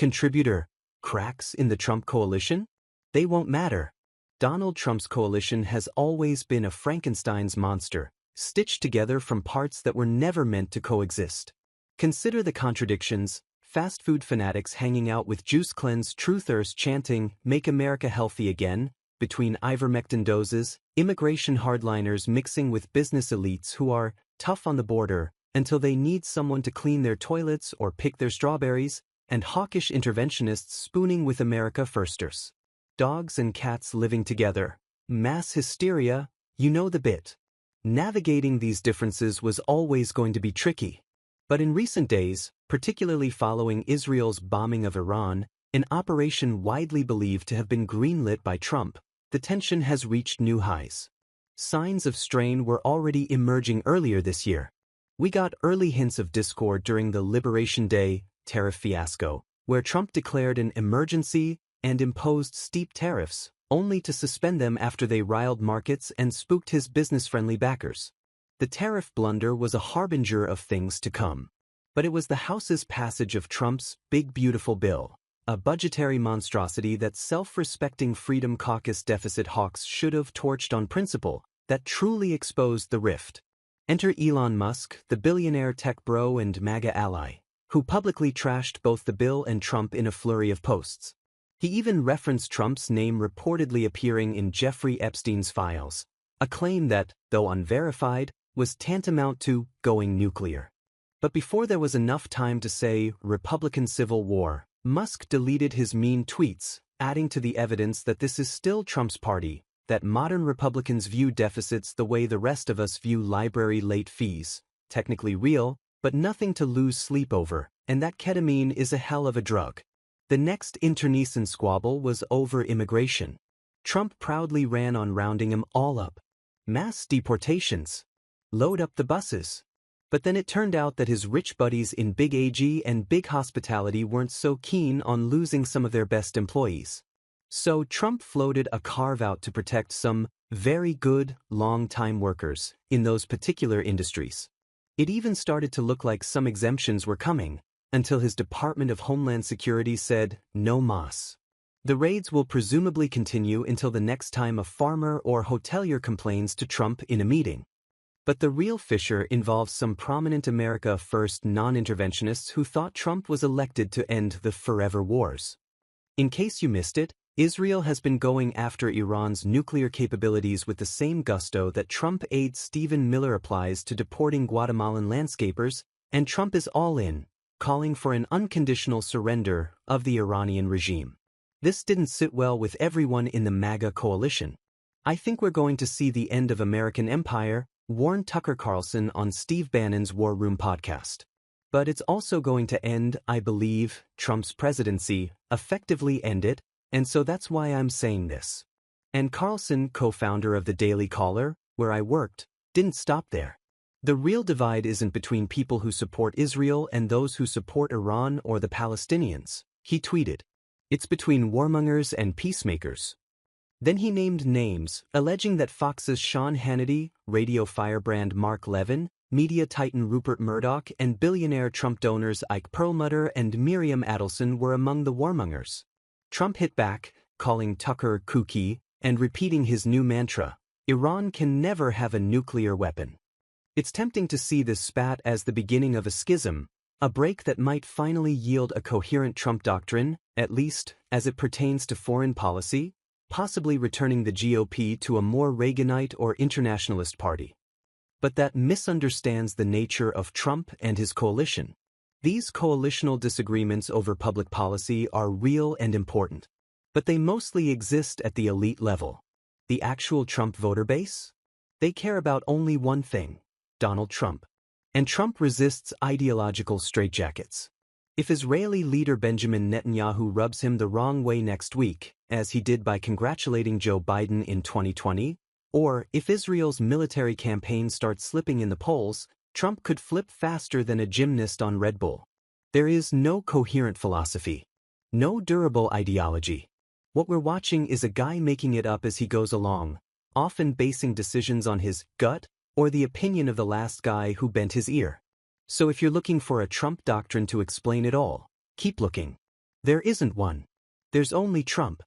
Contributor, cracks in the Trump coalition? They won't matter. Donald Trump's coalition has always been a Frankenstein's monster, stitched together from parts that were never meant to coexist. Consider the contradictions: fast food fanatics hanging out with juice-cleansed truthers chanting, "Make America Healthy Again," between ivermectin doses, immigration hardliners mixing with business elites who are tough on the border until they need someone to clean their toilets or pick their strawberries, and hawkish interventionists spooning with America firsters. Dogs and cats living together. Mass hysteria, you know the bit. Navigating these differences was always going to be tricky. But in recent days, particularly following Israel's bombing of Iran, an operation widely believed to have been greenlit by Trump, the tension has reached new highs. Signs of strain were already emerging earlier this year. We got early hints of discord during the Liberation Day tariff fiasco, where Trump declared an emergency and imposed steep tariffs, only to suspend them after they riled markets and spooked his business-friendly backers. The tariff blunder was a harbinger of things to come. But it was the House's passage of Trump's Big Beautiful Bill, a budgetary monstrosity that self-respecting Freedom Caucus deficit hawks should have torched on principle, that truly exposed the rift. Enter Elon Musk, the billionaire tech bro and MAGA ally, who publicly trashed both the bill and Trump in a flurry of posts. He even referenced Trump's name reportedly appearing in Jeffrey Epstein's files, a claim that, though unverified, was tantamount to going nuclear. But before there was enough time to say Republican Civil War, Musk deleted his mean tweets, adding to the evidence that this is still Trump's party, that modern Republicans view deficits the way the rest of us view library late fees, technically real, but nothing to lose sleep over, and that ketamine is a hell of a drug. The next internecine squabble was over immigration. Trump proudly ran on rounding them all up. Mass deportations. Load up the buses. But then it turned out that his rich buddies in Big AG and Big Hospitality weren't so keen on losing some of their best employees. So Trump floated a carve-out to protect some very good, long-time workers in those particular industries. It even started to look like some exemptions were coming, until his Department of Homeland Security said, no mas. The raids will presumably continue until the next time a farmer or hotelier complains to Trump in a meeting. But the real fissure involves some prominent America First non-interventionists who thought Trump was elected to end the forever wars. In case you missed it, Israel has been going after Iran's nuclear capabilities with the same gusto that Trump aide Stephen Miller applies to deporting Guatemalan landscapers, and Trump is all in, calling for an unconditional surrender of the Iranian regime. This didn't sit well with everyone in the MAGA coalition. I think we're going to see the end of American empire, warned Tucker Carlson on Steve Bannon's War Room podcast. But it's also going to end, I believe, Trump's presidency, effectively end it, and so that's why I'm saying this. And Carlson, co-founder of the Daily Caller, where I worked, didn't stop there. The real divide isn't between people who support Israel and those who support Iran or the Palestinians, he tweeted. It's between warmongers and peacemakers. Then he named names, alleging that Fox's Sean Hannity, radio firebrand Mark Levin, media titan Rupert Murdoch, and billionaire Trump donors Ike Perlmutter and Miriam Adelson were among the warmongers. Trump hit back, calling Tucker kooky, and repeating his new mantra, Iran can never have a nuclear weapon. It's tempting to see this spat as the beginning of a schism, a break that might finally yield a coherent Trump doctrine, at least as it pertains to foreign policy, possibly returning the GOP to a more Reaganite or internationalist party. But that misunderstands the nature of Trump and his coalition. These coalitional disagreements over public policy are real and important, but they mostly exist at the elite level. The actual Trump voter base? They care about only one thing, Donald Trump. And Trump resists ideological straitjackets. If Israeli leader Benjamin Netanyahu rubs him the wrong way next week, as he did by congratulating Joe Biden in 2020, or if Israel's military campaign starts slipping in the polls, Trump could flip faster than a gymnast on Red Bull. There is no coherent philosophy, no durable ideology. What we're watching is a guy making it up as he goes along, often basing decisions on his gut or the opinion of the last guy who bent his ear. So if you're looking for a Trump doctrine to explain it all, keep looking. There isn't one. There's only Trump.